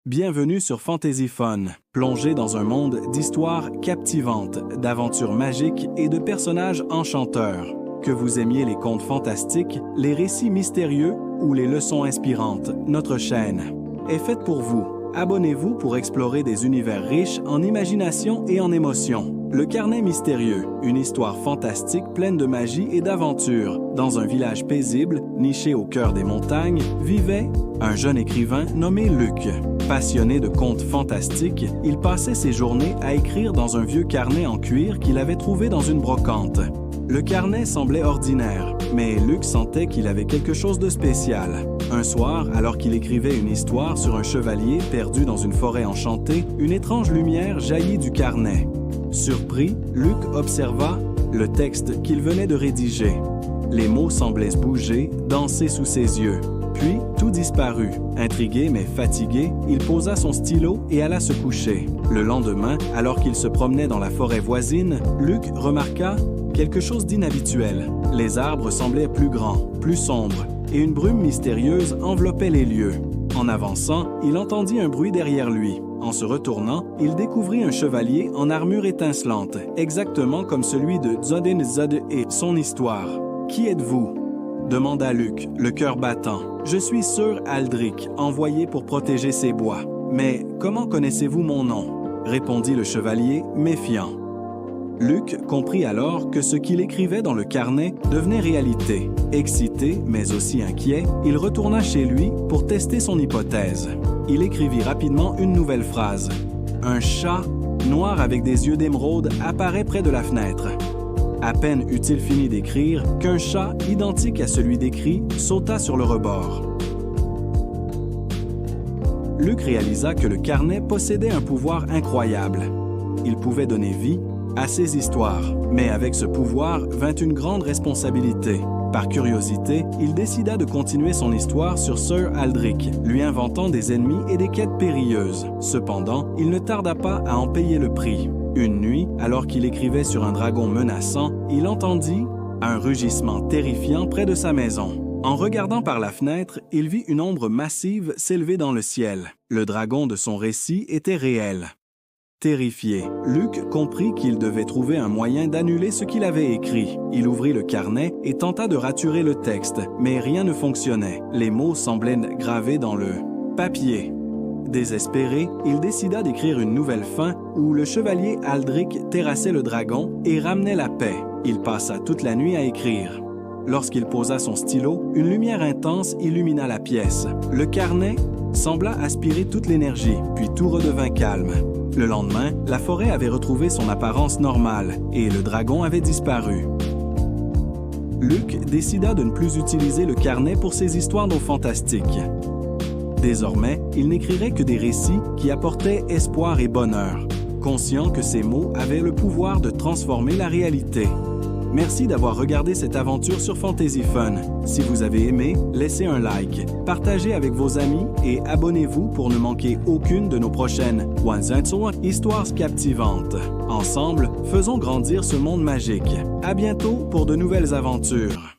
Bienvenue sur Fantasy Fun, plongé dans un monde d'histoires captivantes, d'aventures magiques et de personnages enchanteurs. Que vous aimiez les contes fantastiques, les récits mystérieux ou les leçons inspirantes, notre chaîne est faite pour vous. Abonnez-vous pour explorer des univers riches en imagination et en émotions. Le Carnet mystérieux, une histoire fantastique pleine de magie et d'aventure. Dans un village paisible, niché au cœur des montagnes, vivait un jeune écrivain nommé Luc. Passionné de contes fantastiques, il passait ses journées à écrire dans un vieux carnet en cuir qu'il avait trouvé dans une brocante. Le carnet semblait ordinaire, mais Luc sentait qu'il avait quelque chose de spécial. Un soir, alors qu'il écrivait une histoire sur un chevalier perdu dans une forêt enchantée, une étrange lumière jaillit du carnet. Surpris, Luc observa le texte qu'il venait de rédiger. Les mots semblaient se bouger, danser sous ses yeux. Puis, tout disparut. Intrigué mais fatigué, il posa son stylo et alla se coucher. Le lendemain, alors qu'il se promenait dans la forêt voisine, Luc remarqua quelque chose d'inhabituel. Les arbres semblaient plus grands, plus sombres, et une brume mystérieuse enveloppait les lieux. En avançant, il entendit un bruit derrière lui. En se retournant, il découvrit un chevalier en armure étincelante, exactement comme celui de Zodin Zod et son histoire. « Qui êtes-vous » demanda Luc, le cœur battant. « Je suis Sir Aldric, envoyé pour protéger ces bois. Mais comment connaissez-vous mon nom » répondit le chevalier, méfiant. Luc comprit alors que ce qu'il écrivait dans le carnet devenait réalité. Excité, mais aussi inquiet, il retourna chez lui pour tester son hypothèse. Il écrivit rapidement une nouvelle phrase. Un chat, noir avec des yeux d'émeraude, apparaît près de la fenêtre. À peine eut-il fini d'écrire qu'un chat, identique à celui décrit, sauta sur le rebord. Luc réalisa que le carnet possédait un pouvoir incroyable. Il pouvait donner vie à ses histoires, mais avec ce pouvoir vint une grande responsabilité. Par curiosité, il décida de continuer son histoire sur Sir Aldric, lui inventant des ennemis et des quêtes périlleuses. Cependant, il ne tarda pas à en payer le prix. Une nuit, alors qu'il écrivait sur un dragon menaçant, il entendit un rugissement terrifiant près de sa maison. En regardant par la fenêtre, il vit une ombre massive s'élever dans le ciel. Le dragon de son récit était réel. Terrifié, Luc comprit qu'il devait trouver un moyen d'annuler ce qu'il avait écrit. Il ouvrit le carnet et tenta de raturer le texte, mais rien ne fonctionnait. Les mots semblaient gravés dans le papier. Désespéré, il décida d'écrire une nouvelle fin où le chevalier Aldric terrassait le dragon et ramenait la paix. Il passa toute la nuit à écrire. Lorsqu'il posa son stylo, une lumière intense illumina la pièce. Le carnet sembla aspirer toute l'énergie, puis tout redevint calme. Le lendemain, la forêt avait retrouvé son apparence normale et le dragon avait disparu. Luc décida de ne plus utiliser le carnet pour ses histoires non fantastiques. Désormais, il n'écrirait que des récits qui apportaient espoir et bonheur, conscient que ces mots avaient le pouvoir de transformer la réalité. Merci d'avoir regardé cette aventure sur Fantasy Fun. Si vous avez aimé, laissez un like, partagez avec vos amis et abonnez-vous pour ne manquer aucune de nos prochaines histoires captivantes. Ensemble, faisons grandir ce monde magique. À bientôt pour de nouvelles aventures.